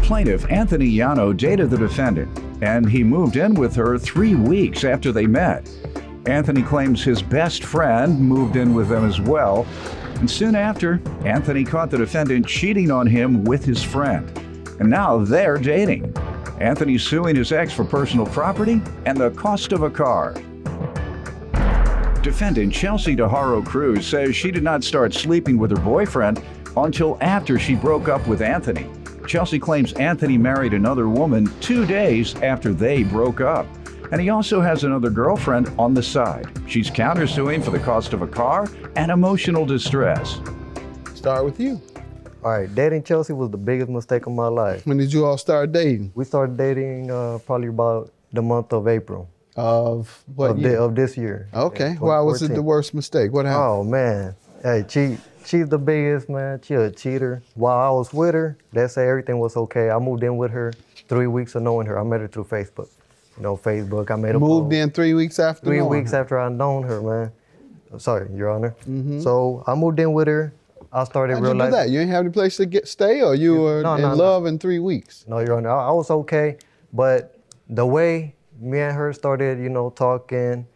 Plaintiff Anthony Yano dated the defendant, and he moved in with her 3 weeks after they met. Anthony claims his best friend moved in with them as well, and soon after, Anthony caught the defendant cheating on him with his friend. And now they're dating. Anthony's suing his ex for personal property and the cost of a car. Defendant Chelsea DeHaro Cruz says she did not start sleeping with her boyfriend until after she broke up with Anthony. Chelsea claims Anthony married another woman 2 days after they broke up. And he also has another girlfriend on the side. She's countersuing for the cost of a car and emotional distress. Start with you. All right, dating Chelsea was the biggest mistake of my life. When did you all start dating? We started dating probably about the month of April. Of what year? Of this year. Okay, why was it the worst mistake? What happened? Oh man, hey, she's the biggest, man. She a cheater. While I was with her, let's say everything was okay. I moved in with her 3 weeks of knowing her. I met her through Facebook. You know, Facebook, I made a Moved in 3 weeks after 3 knowing weeks her. after I known her, man. Sorry, Your Honor. So I moved in with her. I started How'd you realizing. do that? You didn't have any place to stay, or you were in love in 3 weeks? No, Your Honor, I was okay, but the way me and her started, you know, talking,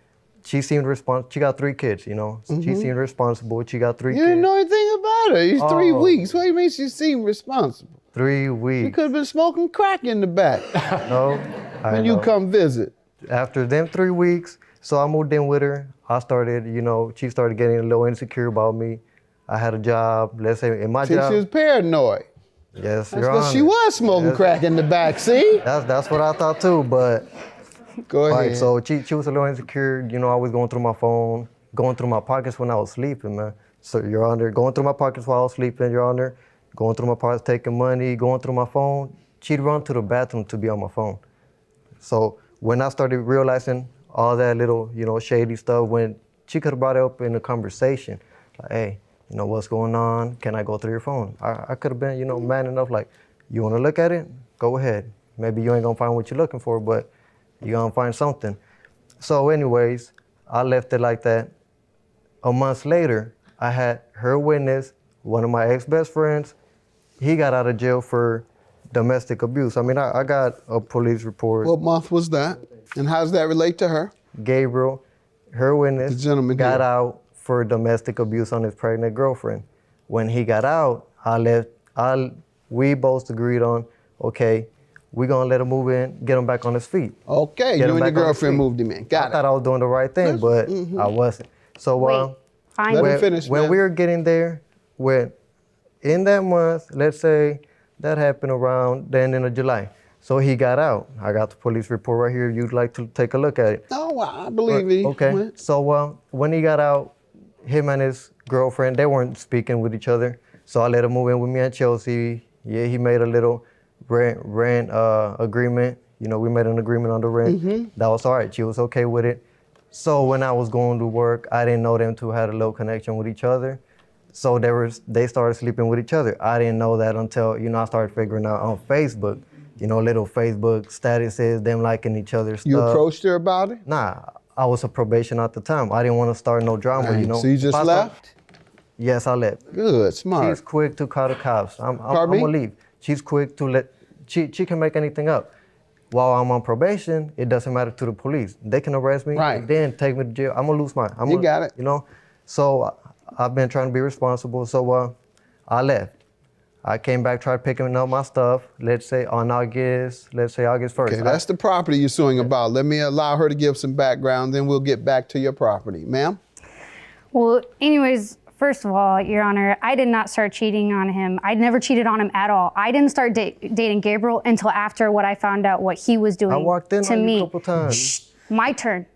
she seemed responsible. She got 3 kids, you know. She seemed responsible. She got 3 kids. You didn't know anything about her. It's 3 weeks. What do you mean she seemed responsible? 3 weeks. You could have been smoking crack in the back No, when you come visit. After them 3 weeks, so I moved in with her. I started, you know, she started getting a little insecure about me. I had a job, let's say in my job. She was paranoid. Yes, That's Your Honor. because she was smoking crack in the back, see? That's what I thought too, but Go ahead. right, so she was a little insecure, you know, I was going through my phone, going through my pockets when I was sleeping, man. So, Your Honor, going through my pockets while I was sleeping, Your Honor, going through my pockets, taking money, going through my phone. She'd run to the bathroom to be on my phone. So when I started realizing all that little, you know, shady stuff, when she could have brought it up in a conversation, like, hey, you know, what's going on? Can I go through your phone? I could have been, you know, man enough, like, you want to look at it? Go ahead. Maybe you ain't going to find what you're looking for, but you're going to find something. So anyways, I left it like that. A month later, I had her witness, one of my ex-best friends. He got out of jail for domestic abuse. I mean, I got a police report. What month was that? And how does that relate to her? Gabriel, her witness, The gentleman got here. out for domestic abuse on his pregnant girlfriend. When he got out, we both agreed on, okay, we're gonna let him move in, get him back on his feet. Okay, Get you him and your back on his girlfriend feet. moved him in. I Got thought it. I was doing the right thing, but I wasn't. So Wait, fine. Let when, him finish, when man. we were getting there, in that month, let's say that happened around the ending of July. So he got out. I got the police report right here. You'd like to take a look at it. No, I believe you. Okay. So when he got out, him and his girlfriend, they weren't speaking with each other. So I let him move in with me and Chelsea. Yeah, he made a little rent agreement. You know, we made an agreement on the rent. That was all right. She was okay with it. So when I was going to work, I didn't know them two had a little connection with each other. So they started sleeping with each other. I didn't know that until, you know, I started figuring out on Facebook, you know, little Facebook statuses, them liking each other's stuff. You approached her about it? Nah, I was on probation at the time. I didn't want to start no drama, you know. So you just left? Yes, I left. Good, smart. She's quick to call the cops. I'm Pardon me? gonna leave. She's quick to she can make anything up. While I'm on probation, it doesn't matter to the police. They can arrest me, Right. and then take me to jail. I'm gonna lose mine. You got it. You know, so I've been trying to be responsible. So I left. I came back, tried picking up my stuff. Let's say August 1st. Okay, that's the property you're suing about. Let me allow her to give some background, then we'll get back to your property. Ma'am? Well, anyways, first of all, Your Honor, I did not start cheating on him. I never cheated on him at all. I didn't start dating Gabriel until after what I found out what he was doing I walked in to on you me. a couple times. Shh, my turn.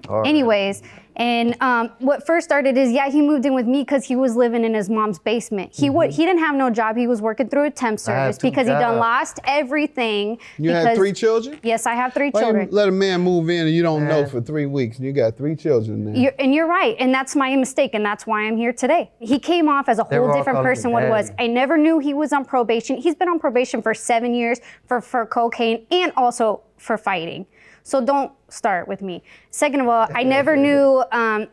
All right. Anyways, and what first started is, yeah, he moved in with me because he was living in his mom's basement. He didn't have no job. He was working through a temp service two because he done jobs. lost everything. You had 3 children? Yes, I have 3 Why children. you let a man move in and you don't know Man. for 3 weeks and you got 3 children now? You're right, and that's my mistake, and that's why I'm here today. He came off as a They were whole all different calling me person what he was. daddy. I never knew he was on probation. He's been on probation for 7 years for cocaine and also for fighting. So don't start with me. Second of all, I never knew,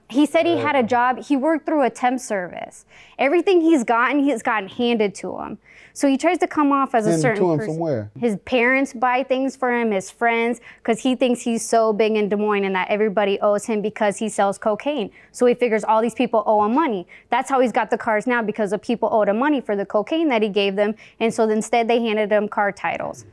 he said he had a job. He worked through a temp service. Everything he's gotten handed to him. So he tries to come off as a Send certain to him person. from where? His parents buy things for him, his friends, because he thinks he's so big in Des Moines and that everybody owes him because he sells cocaine. So he figures all these people owe him money. That's how he's got the cars now, because the people owed him money for the cocaine that he gave them. And so instead they handed him car titles.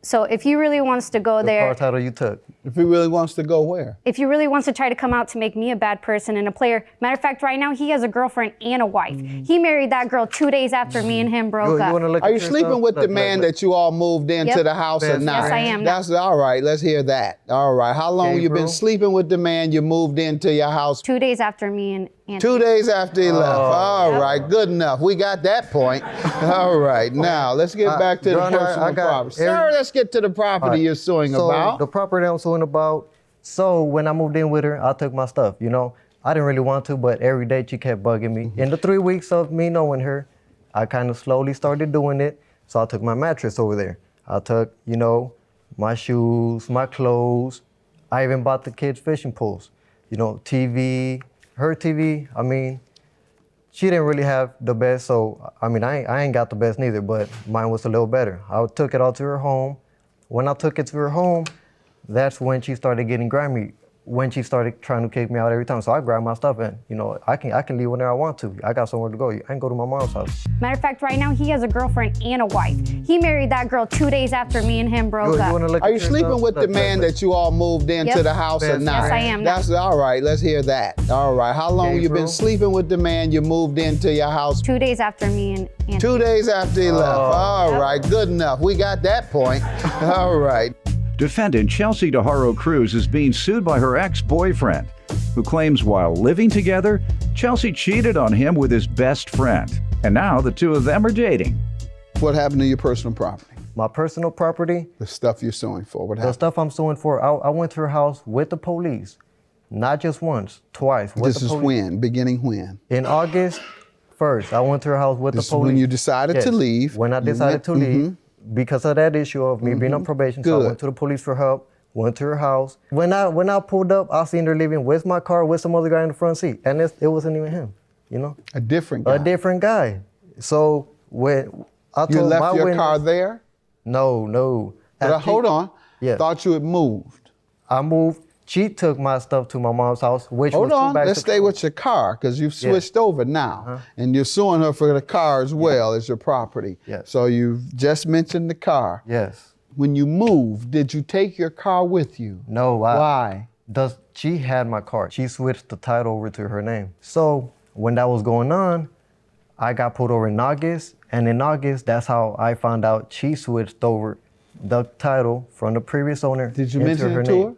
So if he really wants to go The there, car title you took. If he really wants to go where? if he really wants to try to come out to make me a bad person and a player, matter of fact, right now he has a girlfriend and a wife. He married that girl 2 days after me and him broke up. wanna look Are at you your sleeping stuff? with the Look, man look. that you all moved into Yep. the house or Yes, not? yes, I am now. That's all right. Let's hear that. All right. How long Okay, you been bro. sleeping with the man you moved into your house? 2 days after me and Anthony. 2 days after he left. All right, good enough. We got that point. All right, now let's get back to Your the Honor, personal I got property. every- Sir, let's get to the property you're suing So about. the property I'm suing about. So when I moved in with her, I took my stuff. I didn't really want to, but every day she kept bugging me. In the 3 weeks of me knowing her, I kind of slowly started doing it. So I took my mattress over there. I took, my shoes, my clothes. I even bought the kids fishing poles. TV, her TV. She didn't really have the best, so I ain't got the best neither, but mine was a little better. I took it all to her home. When I took it to her home, that's when she started getting grimy. When she started trying to kick me out every time. So I grabbed my stuff and, I can leave whenever I want to. I got somewhere to go. I can go to my mom's house. Matter of fact, right now he has a girlfriend and a wife. He married that girl 2 days after me and him broke up. wanna look Are at you your sleeping stuff? with the Look, man look. that you all moved into Yep. the house or Yes, not? yes, I am now. That's all right. Let's hear that. All right. How long Okay, you been bro. sleeping with the man you moved into your house? 2 days after me and Anthony. 2 days after he left. All Yep. right. Good enough. We got that point. All right. Defendant Chelsea DeHaro Cruz is being sued by her ex-boyfriend, who claims while living together, Chelsea cheated on him with his best friend. And now the two of them are dating. What happened to your personal property? My personal property, The stuff you're suing for. What the happened? stuff I'm suing for, I went to her house with the police. Not just once, twice. With This the is police. when? Beginning when? In August 1st, I went to her house with This the is police. when you decided to Yes, leave. When I You decided went- to leave, because of that issue of me being on probation, so Good. I went to the police for help, went to her house. When I pulled up, I seen her leaving with my car with some other guy in the front seat. And it wasn't even him, A different guy. A different guy. So when I told You my left your witness, car there? No. But hold on. Yes. Thought you had moved. I moved. She took my stuff to my mom's house, which Hold was 2 on. bags Let's of stay clothes. with your car because you've switched over now. And you're suing her for the car as well as your property. Yes. So you've just mentioned the car. Yes. When you moved, did you take your car with you? No. Why? She had my car. She switched the title over to her name. So when that was going on, I got pulled over in August. And in August, that's how I found out she switched over the title from the previous owner Did you into mention her it to name. her?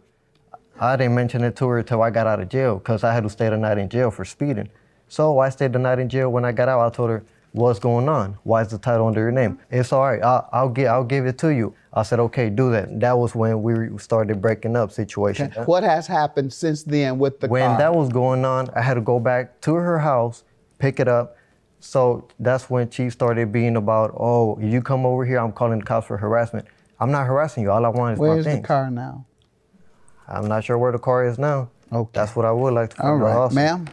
I didn't mention it to her until I got out of jail because I had to stay the night in jail for speeding. So I stayed the night in jail. When I got out, I told her, what's going on? Why is the title under your name? It's all right. I'll give it to you. I said, okay, do that. That was when we started breaking up situation. What has happened since then with the When car? that was going on, I had to go back to her house, pick it up. So that's when she started being about, oh, you come over here, I'm calling the cops for harassment. I'm not harassing you. All I want is my Where's the things. car now? I'm not sure where the car is now. Okay. That's what I would like to find All out right, also. ma'am.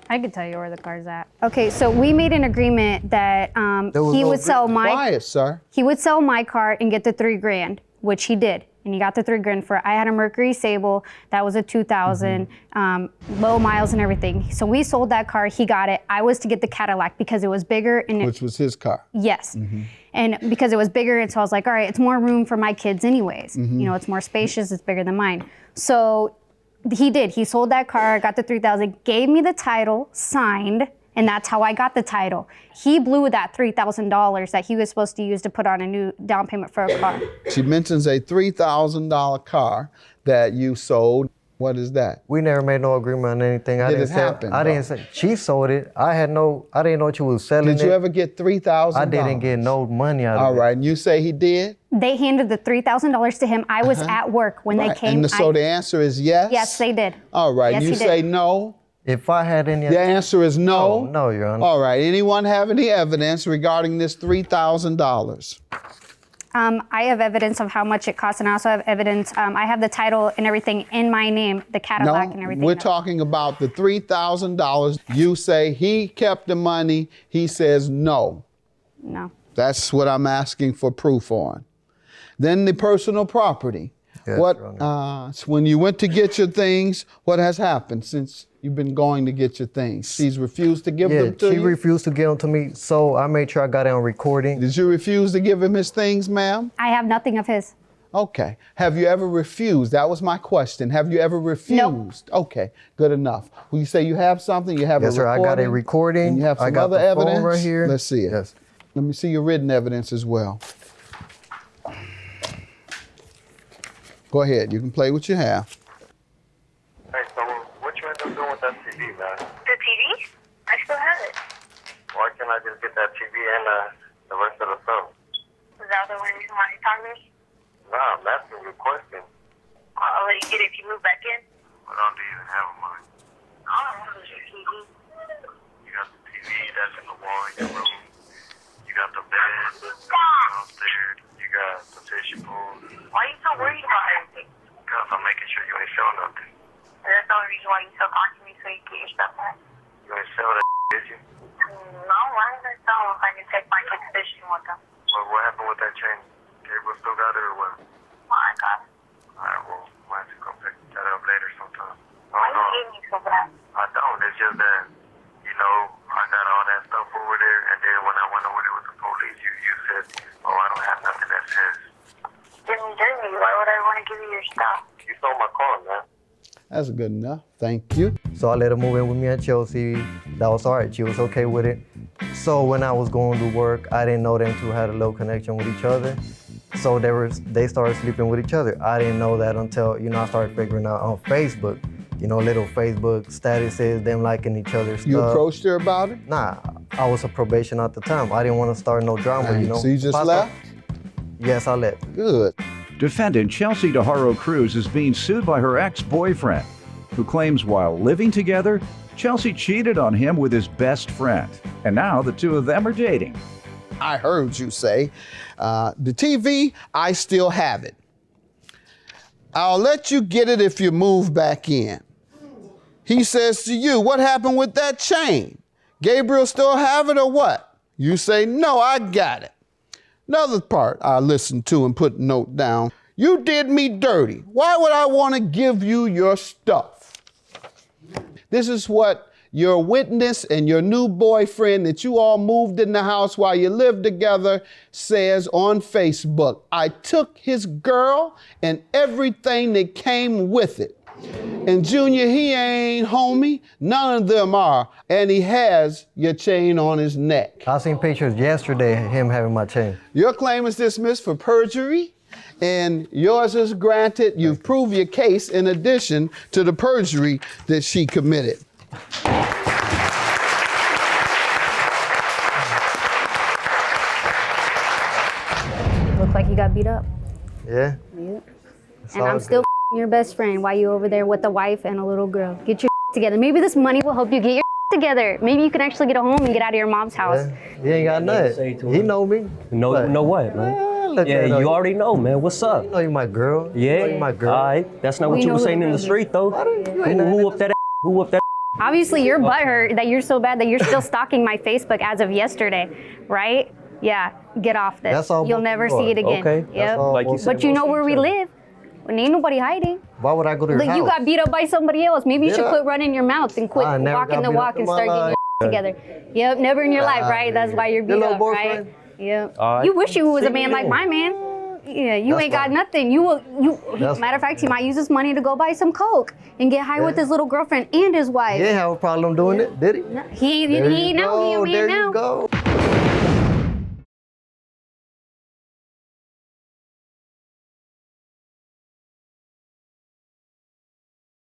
I could tell you where the car's at. Okay, so we made an agreement that There was he no would sell my Quiet, sir. he would sell my car and get the $3,000, which he did. And he got the $3,000 for it. I had a Mercury Sable that was a 2000, low miles and everything. So we sold that car. He got it. I was to get the Cadillac because it was bigger and Which was his car. yes, and because it was bigger, and so I was like, all right, it's more room for my kids anyways. It's more spacious. It's bigger than mine. So he did. He sold that car. Got the 3,000. Gave me the title, signed. And that's how I got the title. He blew that $3,000 that he was supposed to use to put on a new down payment for a car. She mentions a $3,000 car that you sold. What is that? We never made no agreement on anything. I Did didn't it say, happen, I though? didn't say she sold it. I didn't know she was selling Did it. you ever get $3,000? I didn't get no money out of All it. right, and you say he did? They handed the $3,000 to him. I was at work when they Right, came. and so the answer is yes? Yes, they did. All right, Yes, and you he did. say no? If I had any The answer is no? No, Your Honor. All right, anyone have any evidence regarding this $3,000? I have evidence of how much it costs, and I also have evidence. I have the title and everything in my name, the Cadillac and everything. we're talking about the $3,000. You say he kept the money. He says no. No. That's what I'm asking for proof on. Then the personal property. Yes, What Your Honor. so when you went to get your things, what has happened since you've been going to get your things? She's refused to give them to she you? refused to give them to me, so I made sure I got it on recording. Did you refuse to give him his things, ma'am? I have nothing of his. Okay. Have you ever refused? That was my question. Have you ever refused? Okay, good enough. When you say you have something, you have Yes, a sir. I recording. got a recording. And you have some I got other the phone evidence right here. Let's see it. Yes. Let me see your written evidence as well. Go ahead. You can play what you have. Hey, so what you end up doing with that TV, man? The TV? I still have it. Why can't I just get that TV and the rest of the stuff? Is that the only reason why you talking to me? Nah, I'm asking you a question. I'll let you get it if you move back in. What all do you even have of mine? I don't know if it's your TV. You got the TV that's in the wall in your room. You got the bed downstairs. You got the tissue bowl. Why are you so worried about everything? Because I'm making sure you ain't sell nothing. That's the only reason why you still talking to me, so you get your stuff back. You ain't sell that, did you? No, why did I tell them if I can take my kids fishing with them? Well, what happened with that chain? Gabriel still got it or what? Oh my God. Alright, well, might have to go pick that up later sometime. I Why don't you know. hate me so bad? I don't. It's just that, you know, I got all that stuff over there, and then when I went over there with the police, you said, oh, I don't have nothing that says. Didn't do me. Why would I want to give you your stuff? You stole my car, man. That's good enough. Thank you. So I let her move in with me at Chelsea. That was all right. She was okay with it. So when I was going to work, I didn't know them two had a low connection with each other. So they started sleeping with each other. I didn't know that until, I started figuring out on Facebook, little Facebook statuses, them liking each other's You stuff. approached her about it? Nah, I was on probation at the time. I didn't want to start no drama, So you just left? Yes, I left. Good. Defendant Chelsea DeHaro Cruz is being sued by her ex-boyfriend, who claims while living together, Chelsea cheated on him with his best friend. And now the two of them are dating. I heard you say, the TV, I still have it. I'll let you get it if you move back in. He says to you, what happened with that chain? Gabriel still have it or what? You say, no, I got it. Another part I listened to and put a note down. You did me dirty. Why would I want to give you your stuff? This is what your witness and your new boyfriend that you all moved in the house while you lived together says on Facebook. I took his girl and everything that came with it. And Junior, he ain't homie. None of them are. And he has your chain on his neck. I seen pictures yesterday of him having my chain. Your claim is dismissed for perjury, and yours is granted. You've proved your case in addition to the perjury that she committed. Looked like you got beat up. Yeah. Yep. It's And all I'm good. still your best friend while you over there with the wife and a little girl. Get your together. Maybe this money will help you get your together. Maybe you can actually get a home and get out of your mom's house. Yeah. He ain't got nothing. He know me. Know what, man? Look Yeah, at her. you already know, man. What's up? You know you my girl. Yeah. You know you my girl. All right. That's not We what you know were who saying the in the girl street, though. Who whooped that? Who whooped that? Obviously, you're butthurt that you're so bad that you're still stalking my Facebook as of yesterday, right? Yeah, get off this. That's all You'll both never people see it are. again. Okay. Yep. That's all Like you both said, But you know where we people. live. And ain't nobody hiding. Why would I go to your Look, house? you got beat up by somebody else. Maybe you Did should I? quit running your mouth and quit I never walking got the beat up walk in and my start getting life. your together. Yep, never in your life, right? That's why you're Your beat little up, right? boyfriend? Yep. All right. You wish you was a See man me like then. my man. Yeah, you That's ain't got fine. nothing. That's Matter of fact, he might use his money to go buy some coke and get high with his little girlfriend and his wife. He didn't have a problem doing it, did he? He There he you now he a go, man there now. you go.